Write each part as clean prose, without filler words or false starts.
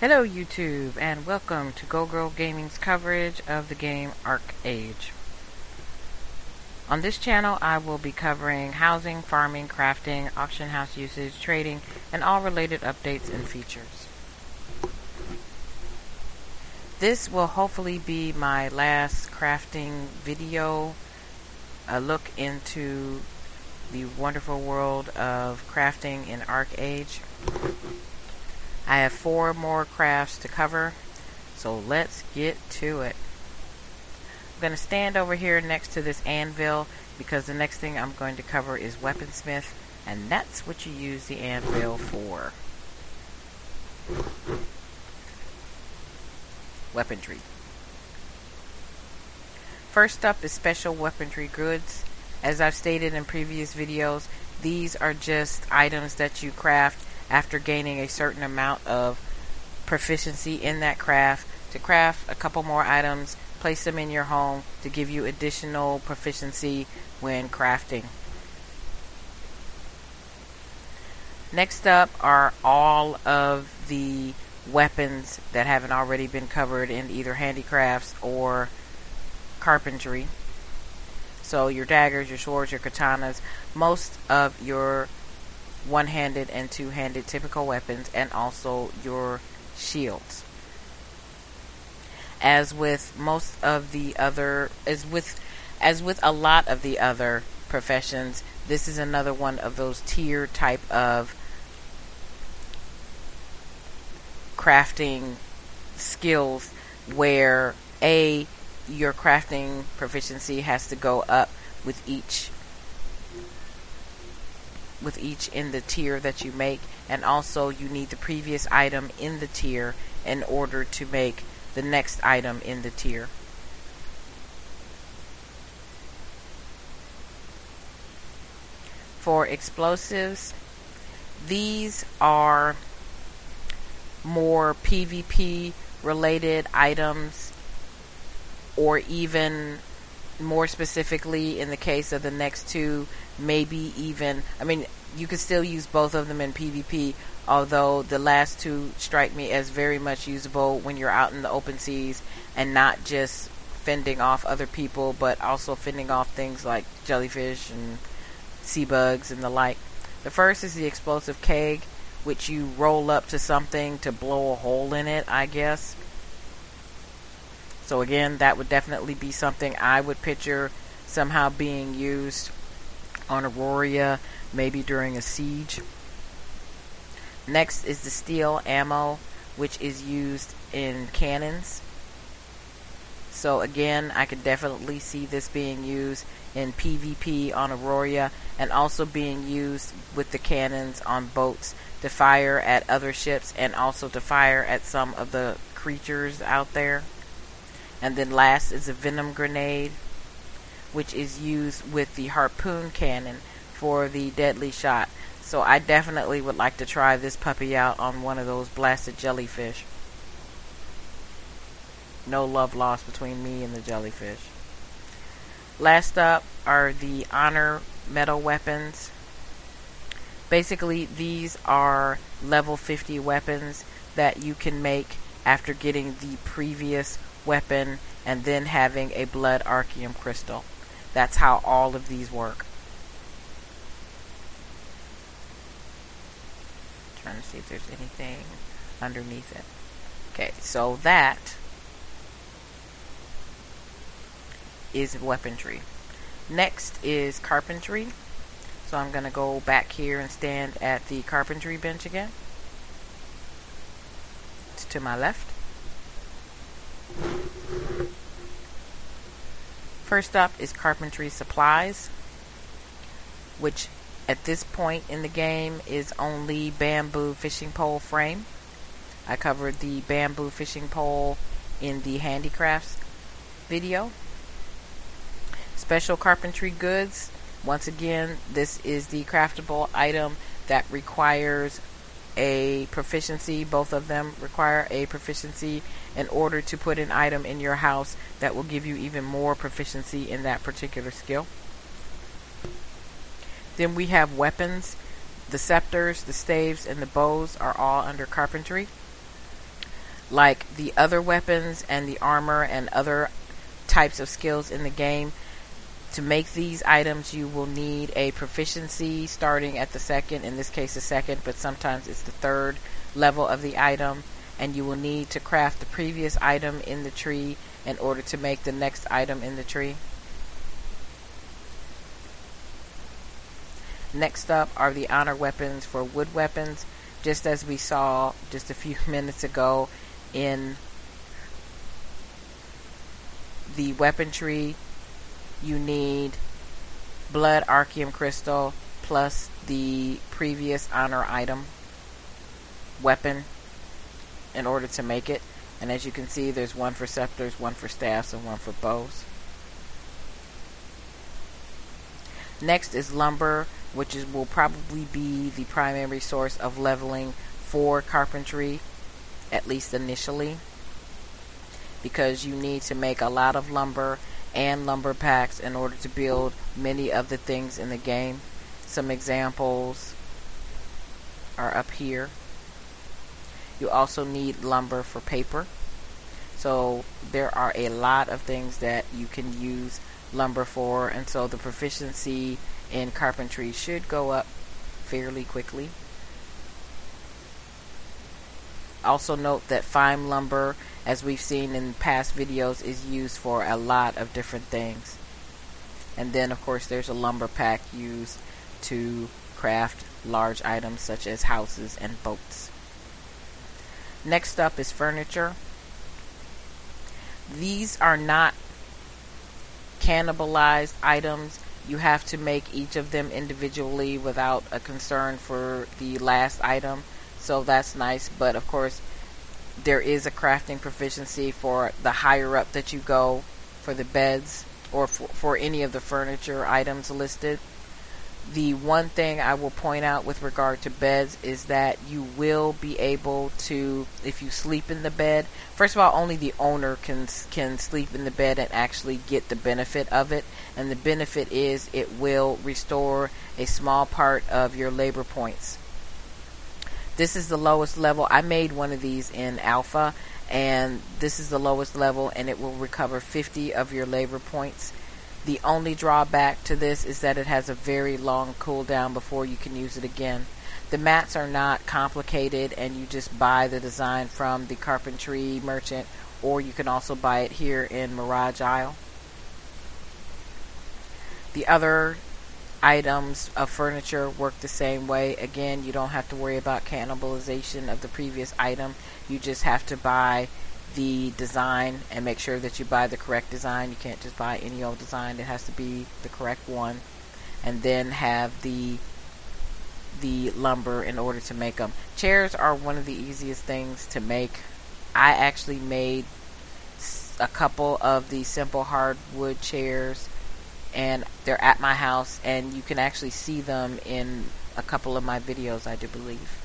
Hello YouTube, and welcome to Go Girl Gaming's coverage of the game Arche Age. On this channel I will be covering housing, farming, crafting, auction house usage, trading, and all related updates and features. This will hopefully be my last crafting video, a look into the wonderful world of crafting in Arche Age. I have 4 more crafts to cover, so let's get to it. I'm going to stand over here next to this anvil because the next thing I'm going to cover is Weaponsmith, and that's what you use the anvil for. Weaponry. First up is special weaponry goods. As I've stated in previous videos, these are just items that you craft after gaining a certain amount of proficiency in that craft, to craft a couple more items, place them in your home to give you additional proficiency when crafting. Next up are all of the weapons that haven't already been covered in either handicrafts or carpentry. So your daggers, your swords, your katanas, most of your one-handed and two-handed typical weapons, and also your shields. As with most of the other, as with a lot of the other professions, this is another one of those tier type of crafting skills where your crafting proficiency has to go up with each in the tier that you make, and also you need the previous item in the tier in order to make the next item in the tier. For explosives, these are more PvP related items, or even more specifically in the case of the next two, maybe even, you can still use both of them in PvP, although the last two strike me as very much usable when you're out in the open seas and not just fending off other people, but also fending off things like jellyfish and sea bugs and the like. The first is the explosive keg, which you roll up to something to blow a hole in it, I guess. So again, that would definitely be something I would picture somehow being used on Aurora, maybe during a siege. Next is the steel ammo, which is used in cannons. So again, I could definitely see this being used in PvP on Aurora, and also being used with the cannons on boats to fire at other ships, and also to fire at some of the creatures out there. And then last is a venom grenade, which is used with the harpoon cannon for the deadly shot. So I definitely would like to try this puppy out on one of those blasted jellyfish. No love lost between me and the jellyfish. Last up are the honor metal weapons. Basically, these are level 50 weapons that you can make after getting the previous weapon and then having a blood archeum crystal. That's how all of these work. Trying to see if there's anything underneath it. Okay, so that is weaponry. Next is carpentry. So I'm going to go back here and stand at the carpentry bench again. It's to my left. First up is carpentry supplies, which at this point in the game is only bamboo fishing pole frame. I covered the bamboo fishing pole in the handicrafts video. Special carpentry goods. Once again, this is the craftable item that requires a proficiency. Both of them require a proficiency in order to put an item in your house that will give you even more proficiency in that particular skill. Then we have weapons. The scepters, the staves, and the bows are all under carpentry. like the other weapons and the armor and other types of skills in the game, to make these items you will need a proficiency starting at the second, in this case the second, but sometimes it's the third level of the item, and you will need to craft the previous item in the tree in order to make the next item in the tree. Next up are the honor weapons for wood weapons. Just as we saw just a few minutes ago in the weapon tree, you need blood archeum crystal plus the previous honor item weapon in order to make it. And as you can see, there's one for scepters, one for staffs, and one for bows. Next is lumber, which will probably be the primary source of leveling for carpentry, at least initially, because you need to make a lot of lumber and lumber packs in order to build many of the things in the game. Some examples are up here. You also need lumber for paper. So there are a lot of things that you can use lumber for, and so the proficiency in carpentry should go up fairly quickly. Also note that fine lumber, as we've seen in past videos, is used for a lot of different things. And then of course there's a lumber pack used to craft large items such as houses and boats. Next up is furniture. These are not cannibalized items. You have to make each of them individually without a concern for the last item. So that's nice, but of course there is a crafting proficiency for the higher up that you go for the beds or for any of the furniture items listed. The one thing I will point out with regard to beds is that you will be able to, if you sleep in the bed, first of all, only the owner can sleep in the bed and actually get the benefit of it. And the benefit is it will restore a small part of your labor points. This is the lowest level. I made one of these in alpha, and this is the lowest level, and it will recover 50 of your labor points. The only drawback to this is that it has a very long cooldown before you can use it again. The mats are not complicated, and you just buy the design from the Carpentry merchant, or you can also buy it here in Mirage Isle. The other items of furniture work the same way. Again, you don't have to worry about cannibalization of the previous item. You just have to buy the design and make sure that you buy the correct design. You can't just buy any old design. It has to be the correct one. And then have the lumber in order to make them. Chairs are one of the easiest things to make. I actually made a couple of the simple hardwood chairs, and they're at my house, and you can actually see them in a couple of my videos, I do believe.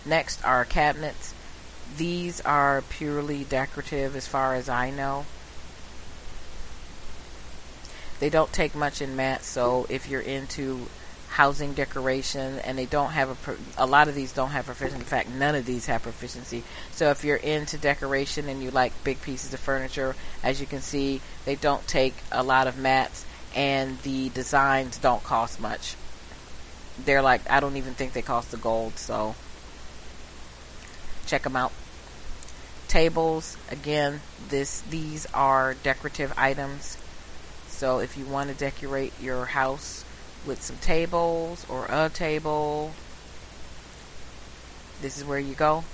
Next are cabinets. These are purely decorative as far as I know. They don't take much in mats, so if you're into housing decoration, and they don't have a lot of these don't have proficiency. In fact, none of these have proficiency. So if you're into decoration and you like big pieces of furniture, as you can see, they don't take a lot of mats, and the designs don't cost much. They're like, I don't even think they cost the gold, so check them out. Tables, again, these are decorative items. So if you want to decorate your house with some tables or a table, this is where you go.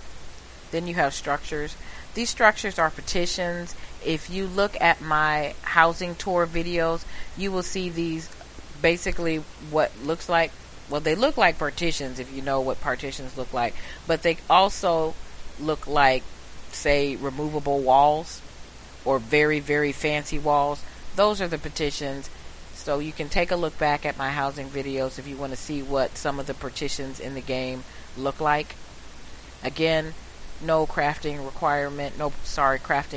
Then you have structures. These structures are partitions. If you look at my housing tour videos, you will see these basically what looks like, well, they look like partitions if you know what partitions look like, but they also look like, say, removable walls or very, very fancy walls. Those are the partitions. So you can take a look back at my housing videos if you want to see what some of the partitions in the game look like. Again, no crafting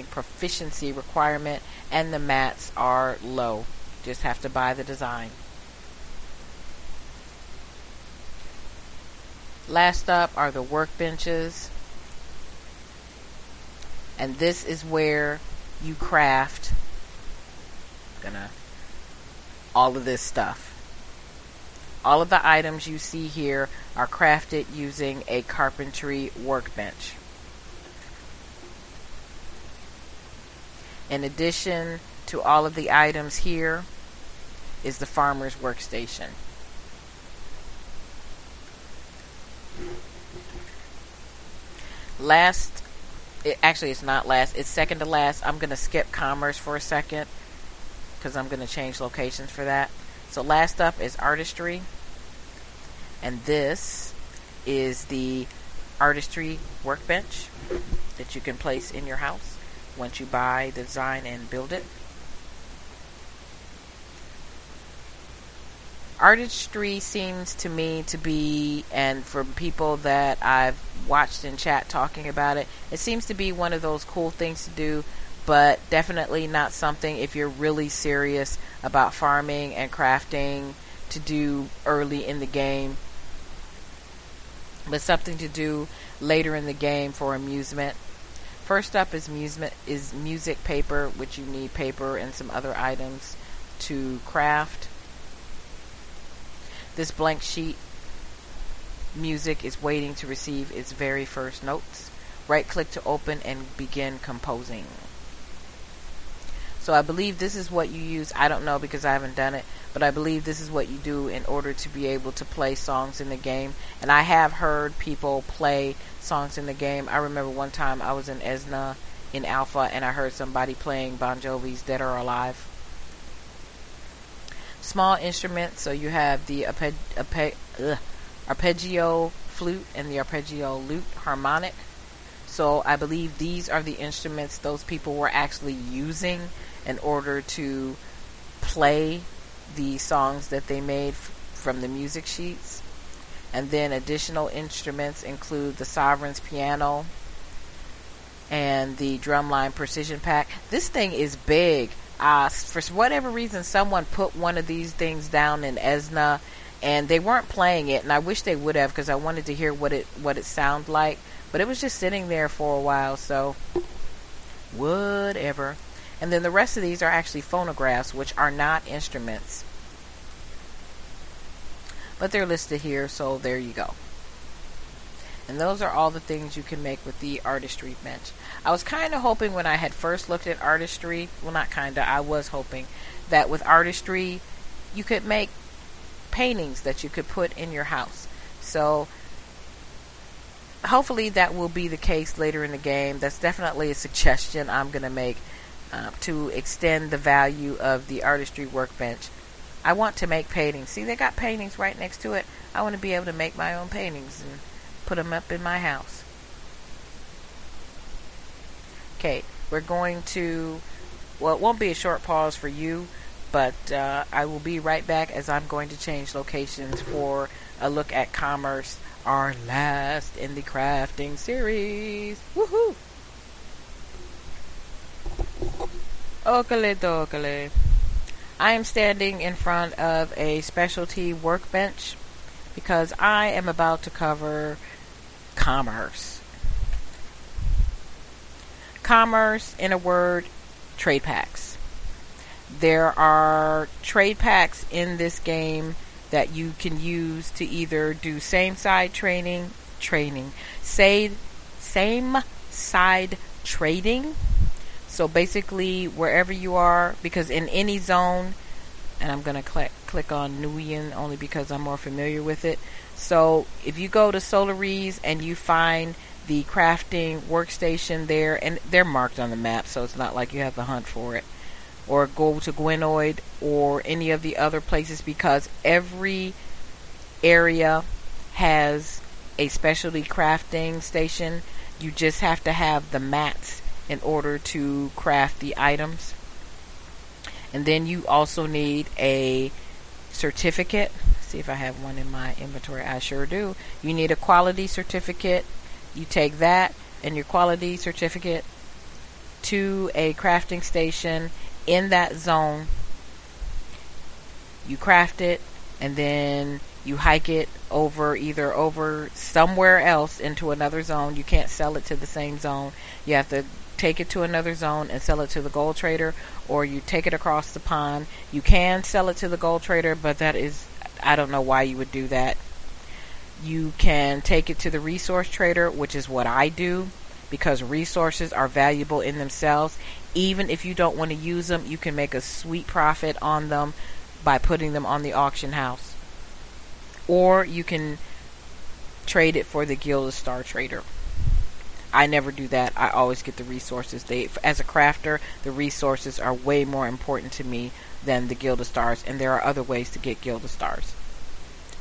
proficiency requirement, and the mats are low. Just have to buy the design. Last up are the workbenches. And this is where you craft all of this stuff. All of the items you see here are crafted using a carpentry workbench. In addition to all of the items here is the farmer's workstation. Last, it's not last, it's second to last. I'm going to skip commerce for a second because I'm going to change locations for that. So last up is artistry. And this is the artistry workbench that you can place in your house once you buy the design and build it. Artistry seems to me to be, and from people that I've watched in chat talking about it, it seems to be one of those cool things to do, but definitely not something, if you're really serious about farming and crafting, to do early in the game, but something to do later in the game for amusement. First up is music paper, which you need paper and some other items to craft. This blank sheet music is waiting to receive its very first notes. Right click to open and begin composing. So I believe this is what you use. I don't know because I haven't done it, but I believe this is what you do in order to be able to play songs in the game. And I have heard people play songs in the game. I remember one time I was in Esna in Alpha and I heard somebody playing Bon Jovi's Dead or Alive. Small instruments, so you have the arpeggio flute and the arpeggio lute harmonic. So I believe these are the instruments those people were actually using in order to play the songs that they made from the music sheets. And then additional instruments include the Sovereign's piano and the Drumline Precision Pack. This thing is big. For whatever reason, someone put one of these things down in Esna and they weren't playing it, and I wish they would have because I wanted to hear what it sounded like, but it was just sitting there for a while, so whatever. And then the rest of these are actually phonographs, which are not instruments, but they're listed here, so there you go. And those are all the things you can make with the artistry bench. I was kind of hoping when I had first looked at artistry, well, not kind of, I was hoping that with artistry you could make paintings that you could put in your house. So hopefully that will be the case later in the game. That's definitely a suggestion I'm going to make to extend the value of the artistry workbench. I want to make paintings. See, they got paintings right next to it. I want to be able to make my own paintings and put them up in my house. Okay, we're going to, well, it won't be a short pause for you, but I will be right back as I'm going to change locations for a look at commerce, our last in the crafting series. Woohoo! Okale dokale. I am standing in front of a specialty workbench because I am about to cover commerce. Commerce, in a word, trade packs. There are trade packs in this game that you can use to either do same side trading, same side trading. So basically, wherever you are, because in any zone, and I'm going to click on Nuyen only because I'm more familiar with it. So if you go to Solarise and you find the crafting workstation there, and they're marked on the map, so it's not like you have to hunt for it, or go to Gwenoid or any of the other places, because every area has a specialty crafting station. You just have to have the mats in order to craft the items. And then you also need a certificate. See if I have one in my inventory. I sure do. You need a quality certificate. You take that and your quality certificate to a crafting station in that zone. You craft it and then you hike it either over somewhere else into another zone. You can't sell it to the same zone. You have to take it to another zone and sell it to the gold trader, or you take it across the pond. You can sell it to the gold trader, but that is, I don't know why you would do that. You can take it to the resource trader, which is what I do, because resources are valuable in themselves. Even if you don't want to use them, you can make a sweet profit on them by putting them on the auction house. Or you can trade it for the Gilded Star trader. I never do that. I always get the resources. As a crafter, the resources are way more important to me than the Gilded Stars, and there are other ways to get Gilded Stars.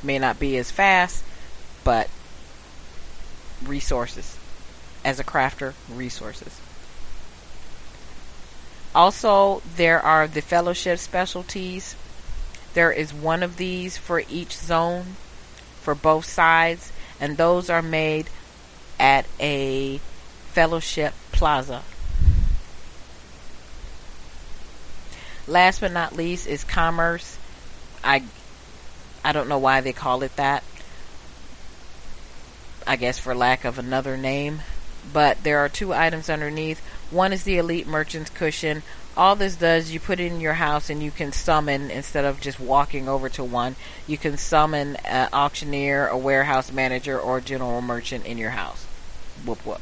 May not be as fast, but resources. As a crafter, resources. Also, there are the fellowship specialties. There is one of these for each zone, for both sides, and those are made at a fellowship plaza. Last but not least is commerce. I don't know why they call it that. I guess for lack of another name. But there are two items underneath. One is the Elite Merchant's Cushion. All this does, you put it in your house and you can summon, instead of just walking over to one, you can summon an auctioneer, a warehouse manager, or a general merchant in your house. Whoop whoop.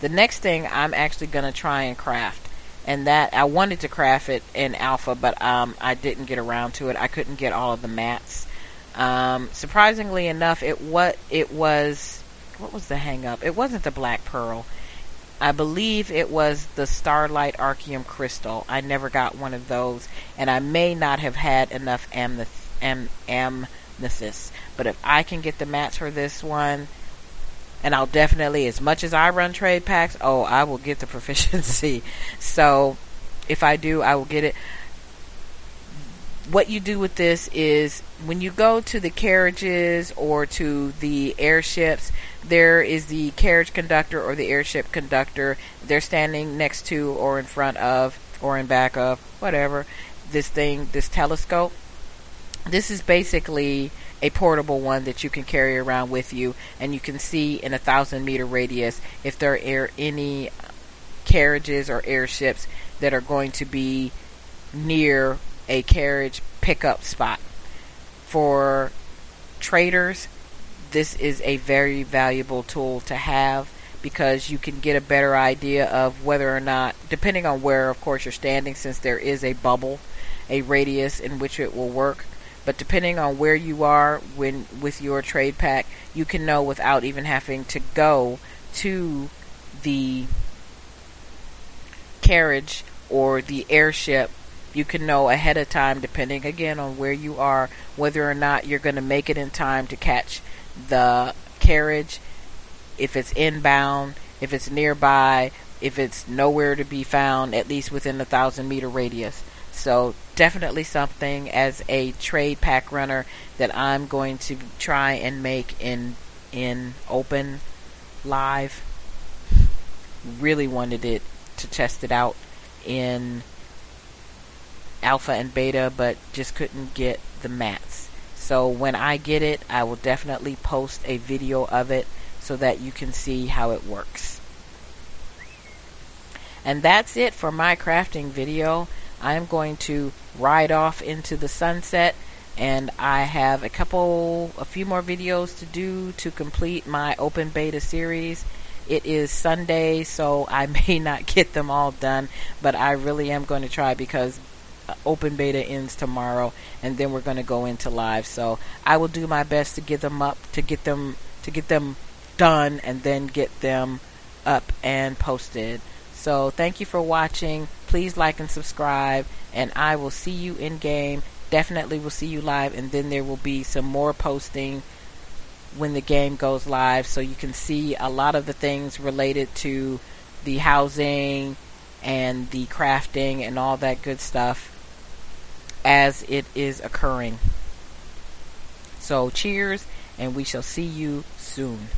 The next thing I'm actually going to try and craft, and that I wanted to craft it in alpha, but I didn't get around to it. I couldn't get all of the mats. Surprisingly enough, what was the hang up? It wasn't the Black Pearl. I believe it was the Starlight Archeum Crystal. I never got one of those, and I may not have had enough amethyst. But if I can get the mats for this one, and I'll definitely, as much as I run trade packs, I will get the proficiency. So if I do, I will get it. What you do with this is, when you go to the carriages or to the airships, there is the carriage conductor or the airship conductor. They're standing next to or in front of or in back of, whatever, this telescope. This is basically a portable one that you can carry around with you, and you can see in a 1,000-meter radius if there are any carriages or airships that are going to be near a carriage pickup spot. For traders, this is a very valuable tool to have, because you can get a better idea of whether or not, depending on where, of course, you're standing, since there is a bubble, a radius in which it will work. But depending on where you are with your trade pack, you can know without even having to go to the carriage or the airship. You can know ahead of time, depending again on where you are, whether or not you're going to make it in time to catch the carriage, if it's inbound, if it's nearby, if it's nowhere to be found, at least within a 1,000-meter radius. So definitely something as a trade pack runner that I'm going to try and make in open live. Really wanted it to test it out in alpha and beta, but just couldn't get the mats. So when I get it, I will definitely post a video of it so that you can see how it works. And that's it for my crafting video. I am going to ride off into the sunset, and I have a few more videos to do to complete my open beta series. It is Sunday, so I may not get them all done, but I really am going to try, because open beta ends tomorrow, and then we're going to go into live. So I will do my best to get them up, to get them done, and then get them up and posted. So thank you for watching. Please like and subscribe, and I will see you in game. Definitely will see you live, and then there will be some more posting when the game goes live, so you can see a lot of the things related to the housing and the crafting and all that good stuff as it is occurring. So cheers, and we shall see you soon.